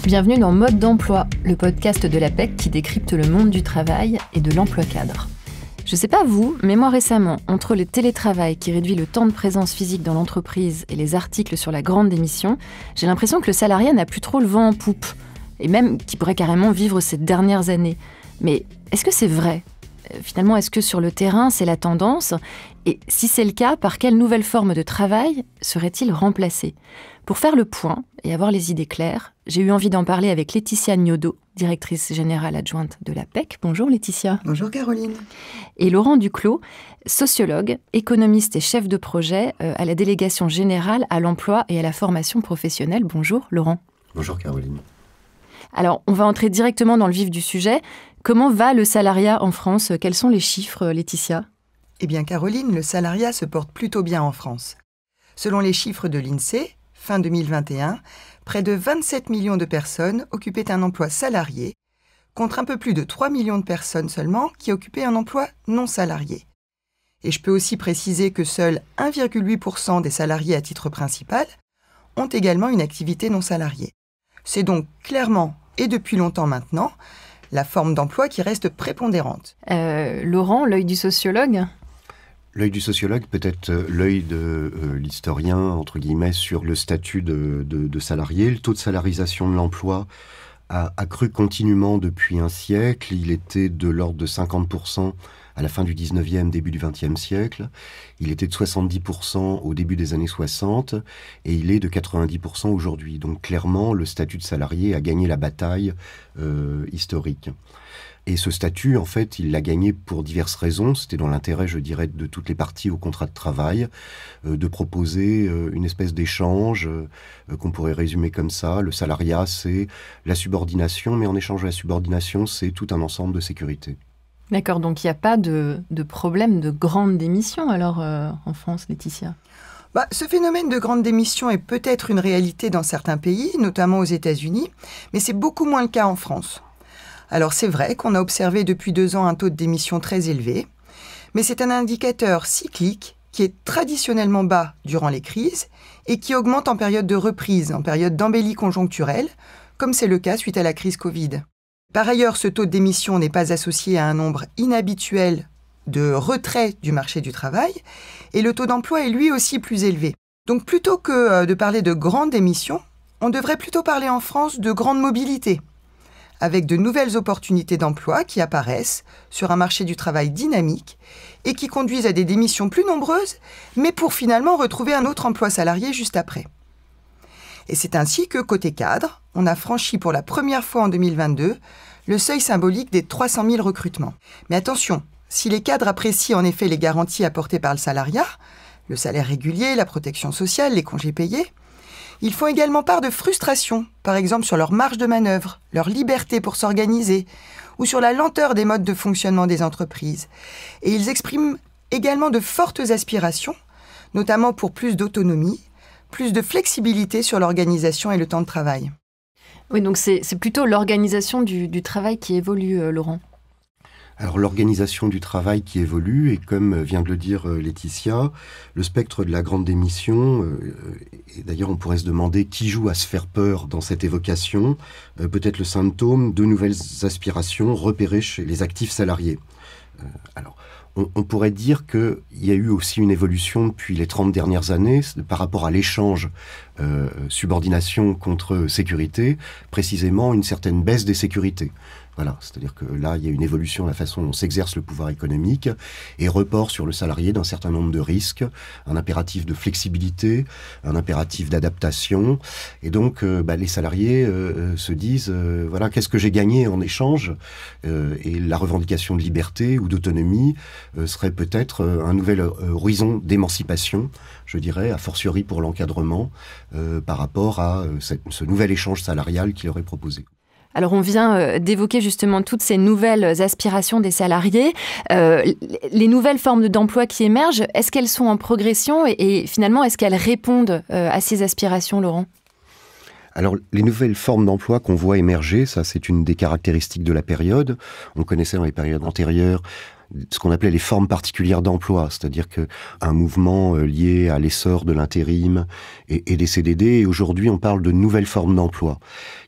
Bienvenue dans Mode d'emploi, le podcast de l'APEC qui décrypte le monde du travail et de l'emploi cadre. Je sais pas vous, mais moi récemment, entre le télétravail qui réduit le temps de présence physique dans l'entreprise et les articles sur la grande démission, j'ai l'impression que le salarié n'a plus trop le vent en poupe, et même qu'il pourrait carrément vivre ces dernières années. Mais est-ce que c'est vrai ? Finalement, est-ce que sur le terrain, c'est la tendance ? Et si c'est le cas, par quelle nouvelle forme de travail serait-il remplacé ? Pour faire le point et avoir les idées claires, j'ai eu envie d'en parler avec Laetitia Gnaudo, directrice générale adjointe de l'APEC. Bonjour Laetitia. Bonjour Caroline. Et Laurent Duclos, sociologue, économiste et chef de projet à la délégation générale à l'emploi et à la formation professionnelle. Bonjour Laurent. Bonjour Caroline. Alors, on va entrer directement dans le vif du sujet. Comment va le salariat en France ? Quels sont les chiffres, Laetitia ? Eh bien Caroline, le salariat se porte plutôt bien en France. Selon les chiffres de l'INSEE, fin 2021, près de 27 millions de personnes occupaient un emploi salarié, contre un peu plus de 3 millions de personnes seulement qui occupaient un emploi non salarié. Et je peux aussi préciser que seuls 1,8% des salariés à titre principal ont également une activité non salariée. C'est donc clairement, et depuis longtemps maintenant, la forme d'emploi qui reste prépondérante. Laurent, l'œil du sociologue ? L'œil du sociologue, peut-être l'œil de l'historien, entre guillemets, sur le statut de salarié. Le taux de salarisation de l'emploi a cru continuellement depuis un siècle. Il était de l'ordre de 50% à la fin du 19e, début du 20e siècle. Il était de 70% au début des années 60 et il est de 90% aujourd'hui. Donc clairement, le statut de salarié a gagné la bataille historique. Et ce statut, en fait, il l'a gagné pour diverses raisons. C'était dans l'intérêt, je dirais, de toutes les parties au contrat de travail, de proposer une espèce d'échange qu'on pourrait résumer comme ça. Le salariat, c'est la subordination, mais en échange de la subordination, c'est tout un ensemble de sécurité. D'accord, donc il n'y a pas de problème de grande démission alors en France, Laetitia ? Ce phénomène de grande démission est peut-être une réalité dans certains pays, notamment aux États-Unis, mais c'est beaucoup moins le cas en France. Alors c'est vrai qu'on a observé depuis 2 ans un taux de démission très élevé, mais c'est un indicateur cyclique qui est traditionnellement bas durant les crises et qui augmente en période de reprise, en période d'embellie conjoncturelle, comme c'est le cas suite à la crise Covid. Par ailleurs, ce taux de démission n'est pas associé à un nombre inhabituel de retrait du marché du travail et le taux d'emploi est lui aussi plus élevé. Donc plutôt que de parler de grande démission, on devrait plutôt parler en France de grande mobilité, avec de nouvelles opportunités d'emploi qui apparaissent sur un marché du travail dynamique et qui conduisent à des démissions plus nombreuses, mais pour finalement retrouver un autre emploi salarié juste après. Et c'est ainsi que, côté cadre, on a franchi pour la première fois en 2022 le seuil symbolique des 300 000 recrutements. Mais attention, si les cadres apprécient en effet les garanties apportées par le salariat, le salaire régulier, la protection sociale, les congés payés, ils font également part de frustration, par exemple sur leur marge de manœuvre, leur liberté pour s'organiser, ou sur la lenteur des modes de fonctionnement des entreprises. Et ils expriment également de fortes aspirations, notamment pour plus d'autonomie, plus de flexibilité sur l'organisation et le temps de travail. Oui, donc c'est plutôt l'organisation du travail qui évolue, Laurent. Alors l'organisation du travail qui évolue, et comme vient de le dire Laetitia, le spectre de la grande démission, et d'ailleurs on pourrait se demander qui joue à se faire peur dans cette évocation, peut-être le symptôme de nouvelles aspirations repérées chez les actifs salariés. Alors on pourrait dire qu'il y a eu aussi une évolution depuis les 30 dernières années par rapport à l'échange subordination contre sécurité, précisément une certaine baisse des sécurités. Voilà, c'est-à-dire que là, il y a une évolution de la façon dont s'exerce le pouvoir économique et report sur le salarié d'un certain nombre de risques, un impératif de flexibilité, un impératif d'adaptation. Et donc, les salariés se disent, voilà, qu'est-ce que j'ai gagné en échange ? Et la revendication de liberté ou d'autonomie serait peut-être un nouvel horizon d'émancipation, je dirais, a fortiori pour l'encadrement, par rapport à ce nouvel échange salarial qui leur est proposé. Alors on vient d'évoquer justement toutes ces nouvelles aspirations des salariés. Les nouvelles formes d'emploi qui émergent, est-ce qu'elles sont en progression et finalement est-ce qu'elles répondent à ces aspirations, Laurent ? Alors, les nouvelles formes d'emploi qu'on voit émerger, ça c'est une des caractéristiques de la période. On connaissait dans les périodes antérieures ce qu'on appelait les formes particulières d'emploi, c'est-à-dire qu'un mouvement lié à l'essor de l'intérim et des CDD, et aujourd'hui on parle de nouvelles formes d'emploi,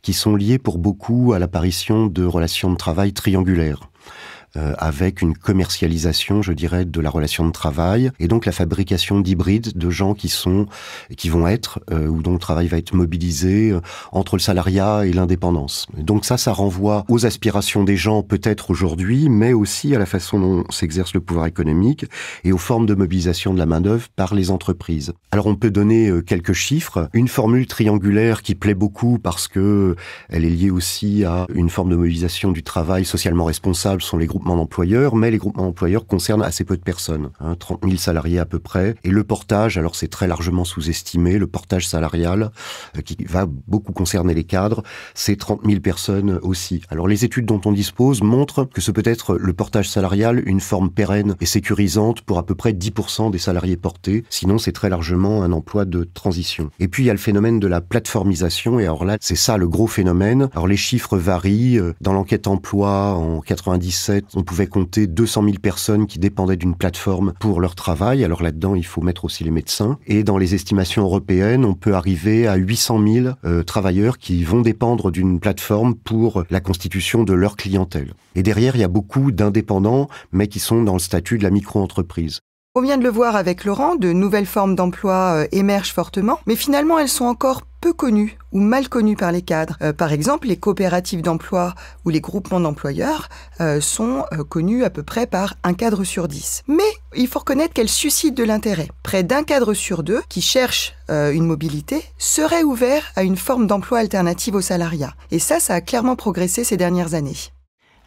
qui sont liées pour beaucoup à l'apparition de relations de travail triangulaires. Avec une commercialisation, je dirais, de la relation de travail, et donc la fabrication d'hybrides de gens qui vont être, ou dont le travail va être mobilisé entre le salariat et l'indépendance. Et donc ça renvoie aux aspirations des gens, peut-être aujourd'hui, mais aussi à la façon dont s'exerce le pouvoir économique et aux formes de mobilisation de la main-d'œuvre par les entreprises. Alors on peut donner quelques chiffres. Une formule triangulaire qui plaît beaucoup parce que elle est liée aussi à une forme de mobilisation du travail socialement responsable, sont les groupements d'employeurs, mais les groupements d'employeurs concernent assez peu de personnes, 30 000 salariés à peu près. Et le portage, alors c'est très largement sous-estimé, le portage salarial, qui va beaucoup concerner les cadres, c'est 30 000 personnes aussi. Alors les études dont on dispose montrent que ce peut être le portage salarial une forme pérenne et sécurisante pour à peu près 10% des salariés portés, sinon c'est très largement un emploi de transition. Et puis il y a le phénomène de la plateformisation, et alors là c'est ça le gros phénomène. Alors les chiffres varient, dans l'enquête emploi en 97, on pouvait compter 200 000 personnes qui dépendaient d'une plateforme pour leur travail. Alors là-dedans, il faut mettre aussi les médecins. Et dans les estimations européennes, on peut arriver à 800 000 travailleurs qui vont dépendre d'une plateforme pour la constitution de leur clientèle. Et derrière, il y a beaucoup d'indépendants, mais qui sont dans le statut de la micro-entreprise. On vient de le voir avec Laurent, de nouvelles formes d'emploi émergent fortement, mais finalement elles sont encore peu connues ou mal connues par les cadres. Par exemple, les coopératives d'emploi ou les groupements d'employeurs sont connus à peu près par un cadre sur 10. Mais il faut reconnaître qu'elles suscitent de l'intérêt. Près d'un cadre sur 2 qui cherche une mobilité serait ouvert à une forme d'emploi alternative au salariat. Et ça a clairement progressé ces dernières années.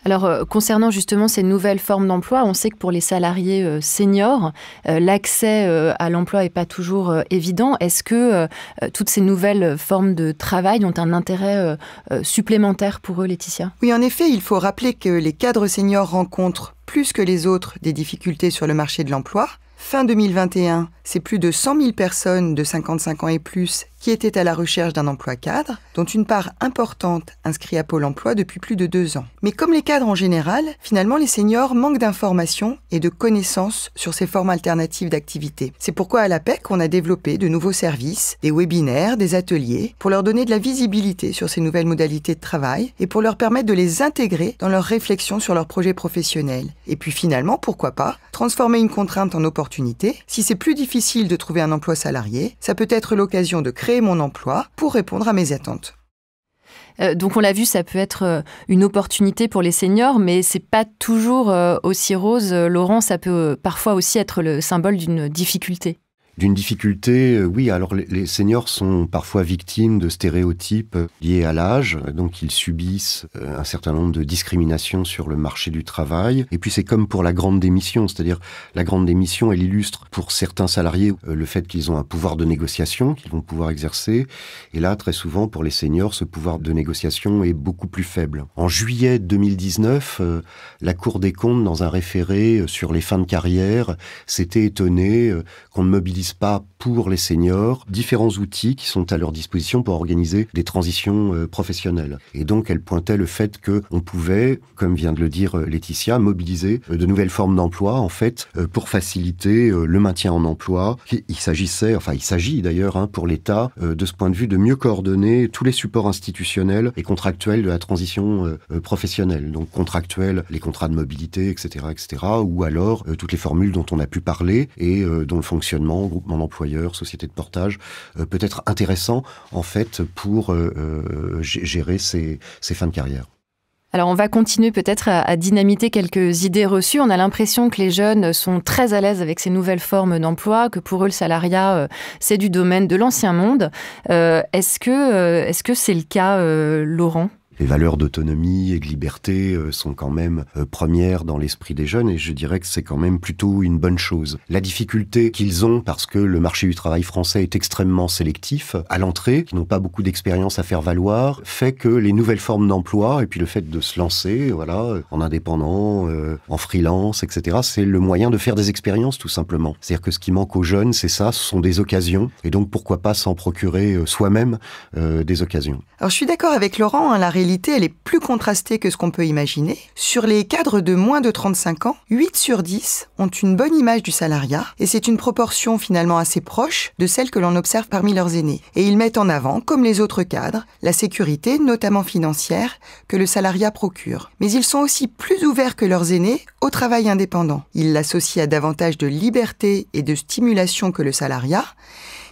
Alors, concernant justement ces nouvelles formes d'emploi, on sait que pour les salariés seniors, l'accès à l'emploi n'est pas toujours évident. Est-ce que toutes ces nouvelles formes de travail ont un intérêt supplémentaire pour eux, Laetitia ? Oui, en effet, il faut rappeler que les cadres seniors rencontrent plus que les autres des difficultés sur le marché de l'emploi. Fin 2021, c'est plus de 100 000 personnes de 55 ans et plus qui étaient à la recherche d'un emploi cadre, dont une part importante inscrite à Pôle emploi depuis plus de 2 ans. Mais comme les cadres en général, finalement les seniors manquent d'informations et de connaissances sur ces formes alternatives d'activité. C'est pourquoi à l'APEC, on a développé de nouveaux services, des webinaires, des ateliers, pour leur donner de la visibilité sur ces nouvelles modalités de travail et pour leur permettre de les intégrer dans leur réflexion sur leurs projets professionnels. Et puis finalement, pourquoi pas, transformer une contrainte en opportunité. Si c'est plus difficile de trouver un emploi salarié, ça peut être l'occasion de créer mon emploi pour répondre à mes attentes. Donc on l'a vu, ça peut être une opportunité pour les seniors, mais c'est pas toujours aussi rose. Laurent, ça peut parfois aussi être le symbole d'une difficulté. D'une difficulté, oui, alors les seniors sont parfois victimes de stéréotypes liés à l'âge, donc ils subissent un certain nombre de discriminations sur le marché du travail. Et puis c'est comme pour la grande démission, c'est-à-dire la grande démission, elle illustre pour certains salariés le fait qu'ils ont un pouvoir de négociation, qu'ils vont pouvoir exercer. Et là, très souvent, pour les seniors, ce pouvoir de négociation est beaucoup plus faible. En juillet 2019, la Cour des comptes, dans un référé sur les fins de carrière, s'était étonnée qu'on ne mobilise pas pour les seniors différents outils qui sont à leur disposition pour organiser des transitions professionnelles. Et donc, elle pointait le fait qu'on pouvait, comme vient de le dire Laetitia, mobiliser de nouvelles formes d'emploi, en fait, pour faciliter le maintien en emploi. Il s'agit d'ailleurs pour l'État, de ce point de vue, de mieux coordonner tous les supports institutionnels et contractuels de la transition professionnelle. Donc, contractuels, les contrats de mobilité, etc., ou alors toutes les formules dont on a pu parler et dont le fonctionnement, groupement d'employeurs, société de portage, peut être intéressant en fait pour gérer ces fins de carrière. Alors on va continuer peut-être à dynamiter quelques idées reçues. On a l'impression que les jeunes sont très à l'aise avec ces nouvelles formes d'emploi, que pour eux le salariat c'est du domaine de l'ancien monde. Est-ce que c'est le cas, Laurent ? Les valeurs d'autonomie et de liberté sont quand même premières dans l'esprit des jeunes et je dirais que c'est quand même plutôt une bonne chose. La difficulté qu'ils ont, parce que le marché du travail français est extrêmement sélectif à l'entrée, qui n'ont pas beaucoup d'expérience à faire valoir, fait que les nouvelles formes d'emploi et puis le fait de se lancer, en indépendant, en freelance, etc., c'est le moyen de faire des expériences tout simplement. C'est-à-dire que ce qui manque aux jeunes, c'est ça, ce sont des occasions et donc pourquoi pas s'en procurer soi-même des occasions. Alors je suis d'accord avec Laurent, la réalité elle est plus contrastée que ce qu'on peut imaginer. Sur les cadres de moins de 35 ans, 8 sur 10 ont une bonne image du salariat et c'est une proportion finalement assez proche de celle que l'on observe parmi leurs aînés. Et ils mettent en avant, comme les autres cadres, la sécurité, notamment financière, que le salariat procure. Mais ils sont aussi plus ouverts que leurs aînés au travail indépendant. Ils l'associent à davantage de liberté et de stimulation que le salariat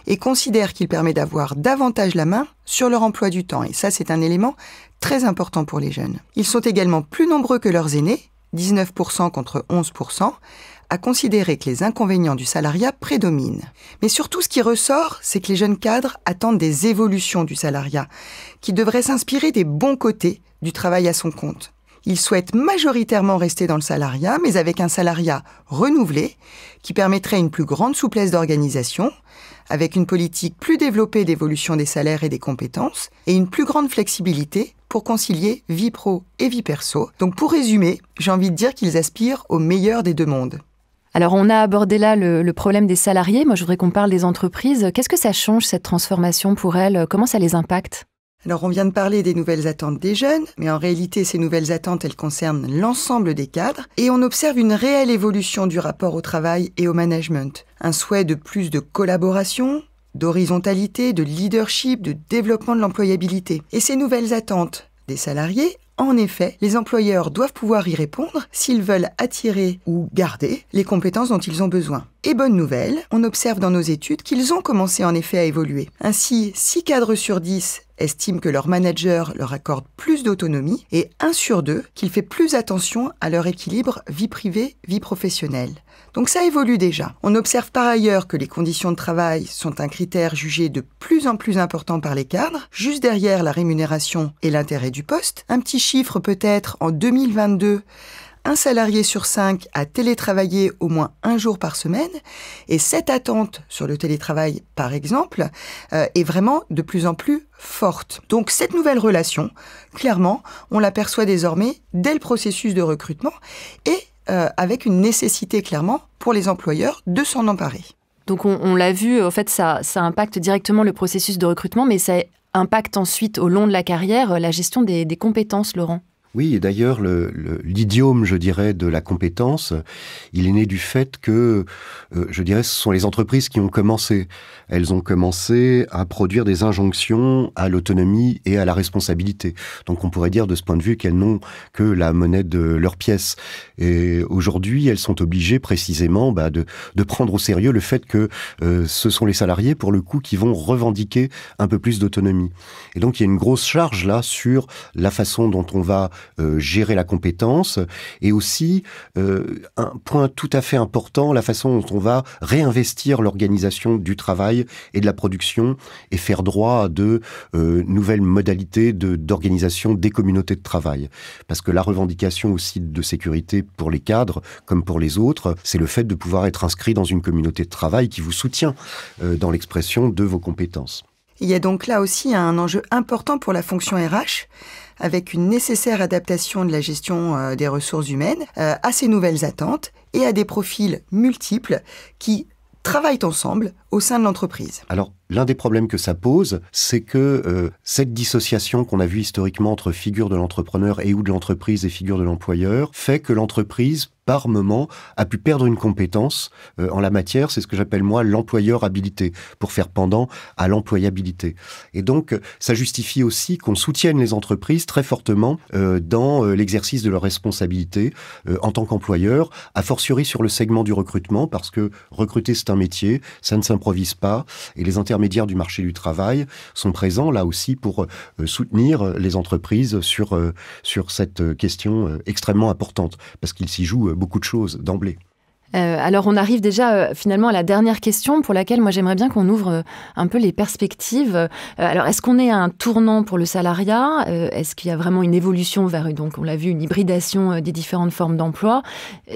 et considèrent qu'il permet d'avoir davantage la main sur leur emploi du temps. Et ça, c'est un élément très important pour les jeunes. Ils sont également plus nombreux que leurs aînés, 19% contre 11%, à considérer que les inconvénients du salariat prédominent. Mais surtout, ce qui ressort, c'est que les jeunes cadres attendent des évolutions du salariat, qui devraient s'inspirer des bons côtés du travail à son compte. Ils souhaitent majoritairement rester dans le salariat, mais avec un salariat renouvelé, qui permettrait une plus grande souplesse d'organisation, avec une politique plus développée d'évolution des salaires et des compétences, et une plus grande flexibilité pour concilier vie pro et vie perso. Donc pour résumer, j'ai envie de dire qu'ils aspirent au meilleur des deux mondes. Alors on a abordé là le problème des salariés, moi je voudrais qu'on parle des entreprises. Qu'est-ce que ça change cette transformation pour elles? Comment ça les impacte? Alors on vient de parler des nouvelles attentes des jeunes, mais en réalité ces nouvelles attentes elles concernent l'ensemble des cadres et on observe une réelle évolution du rapport au travail et au management. Un souhait de plus de collaboration, d'horizontalité, de leadership, de développement de l'employabilité. Et ces nouvelles attentes des salariés, en effet, les employeurs doivent pouvoir y répondre s'ils veulent attirer ou garder les compétences dont ils ont besoin. Et bonne nouvelle, on observe dans nos études qu'ils ont commencé en effet à évoluer. Ainsi, 6 cadres sur 10 estiment que leur manager leur accorde plus d'autonomie et 1 sur 2 qu'il fait plus attention à leur équilibre vie privée, vie professionnelle. Donc ça évolue déjà. On observe par ailleurs que les conditions de travail sont un critère jugé de plus en plus important par les cadres, juste derrière la rémunération et l'intérêt du poste. Un petit chiffre peut-être, en 2022, un salarié sur 5 a télétravaillé au moins 1 jour par semaine et cette attente sur le télétravail, par exemple, est vraiment de plus en plus forte. Donc cette nouvelle relation, clairement, on l'aperçoit désormais dès le processus de recrutement et avec une nécessité clairement pour les employeurs de s'en emparer. Donc on l'a vu, en fait ça impacte directement le processus de recrutement, mais ça impacte ensuite au long de la carrière la gestion des compétences, Laurent. Oui, et d'ailleurs, l'idiome, je dirais, de la compétence, il est né du fait que, je dirais, ce sont les entreprises qui ont commencé. Elles ont commencé à produire des injonctions à l'autonomie et à la responsabilité. Donc on pourrait dire de ce point de vue qu'elles n'ont que la monnaie de leur pièce. Et aujourd'hui, elles sont obligées précisément de prendre au sérieux le fait que ce sont les salariés, pour le coup, qui vont revendiquer un peu plus d'autonomie. Et donc il y a une grosse charge là sur la façon dont on va gérer la compétence et aussi un point tout à fait important, la façon dont on va réinvestir l'organisation du travail et de la production et faire droit à de nouvelles modalités d'organisation des communautés de travail. Parce que la revendication aussi de sécurité pour les cadres comme pour les autres, c'est le fait de pouvoir être inscrit dans une communauté de travail qui vous soutient dans l'expression de vos compétences. Il y a donc là aussi un enjeu important pour la fonction RH, avec une nécessaire adaptation de la gestion des ressources humaines à ces nouvelles attentes et à des profils multiples qui travaillent ensemble au sein de l'entreprise. Alors, l'un des problèmes que ça pose, c'est que cette dissociation qu'on a vue historiquement entre figure de l'entrepreneur et ou de l'entreprise et figure de l'employeur fait que l'entreprise, par moment, a pu perdre une compétence en la matière. C'est ce que j'appelle, moi, l'employeur habilité, pour faire pendant à l'employabilité. Et donc, ça justifie aussi qu'on soutienne les entreprises très fortement dans l'exercice de leurs responsabilités en tant qu'employeur, a fortiori sur le segment du recrutement, parce que recruter, c'est un métier, ça ne s'improvise pas, et les intermédiaires du marché du travail sont présents là aussi pour soutenir les entreprises sur cette question extrêmement importante, parce qu'il s'y joue beaucoup de choses d'emblée. Alors on arrive déjà finalement à la dernière question pour laquelle moi j'aimerais bien qu'on ouvre un peu les perspectives. Alors est-ce qu'on est à un tournant pour le salariat ? Est-ce qu'il y a vraiment une évolution vers, donc on l'a vu, une hybridation des différentes formes d'emploi,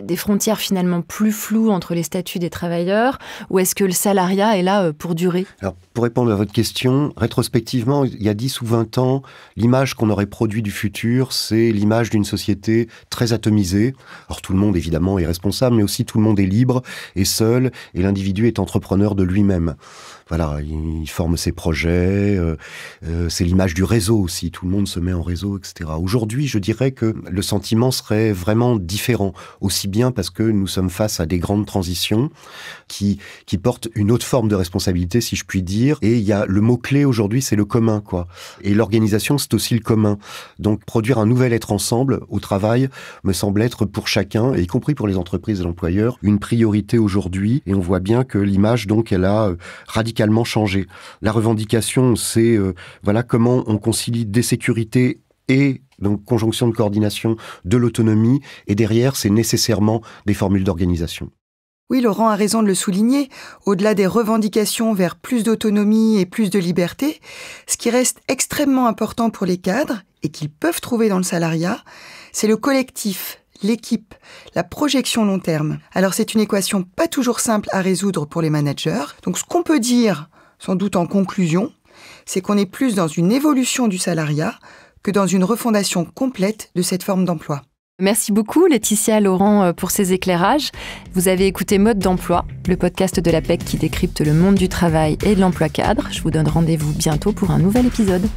des frontières finalement plus floues entre les statuts des travailleurs, ou est-ce que le salariat est là pour durer ? Alors, pour répondre à votre question, rétrospectivement, il y a 10 ou 20 ans, l'image qu'on aurait produite du futur, c'est l'image d'une société très atomisée. Alors tout le monde, évidemment, est responsable, mais aussi tout le monde est libre et seul, et l'individu est entrepreneur de lui-même. Voilà, il forme ses projets, c'est l'image du réseau aussi, tout le monde se met en réseau, etc. Aujourd'hui, je dirais que le sentiment serait vraiment différent, aussi bien parce que nous sommes face à des grandes transitions qui portent une autre forme de responsabilité, si je puis dire, et il y a le mot-clé aujourd'hui, c'est le commun, quoi. Et l'organisation, c'est aussi le commun. Donc, produire un nouvel être ensemble au travail me semble être pour chacun, et y compris pour les entreprises et l'employeur, une priorité aujourd'hui, et on voit bien que l'image, donc, elle a radicalement changé. La revendication, c'est voilà comment on concilie des sécurités et donc conjonction de coordination de l'autonomie, et derrière, c'est nécessairement des formules d'organisation. Oui, Laurent a raison de le souligner. Au-delà des revendications vers plus d'autonomie et plus de liberté, ce qui reste extrêmement important pour les cadres et qu'ils peuvent trouver dans le salariat, c'est le collectif, l'équipe, la projection long terme. Alors c'est une équation pas toujours simple à résoudre pour les managers. Donc ce qu'on peut dire, sans doute en conclusion, c'est qu'on est plus dans une évolution du salariat que dans une refondation complète de cette forme d'emploi. Merci beaucoup Laetitia, Laurent, pour ces éclairages. Vous avez écouté Mode d'emploi, le podcast de l'APEC qui décrypte le monde du travail et de l'emploi cadre. Je vous donne rendez-vous bientôt pour un nouvel épisode.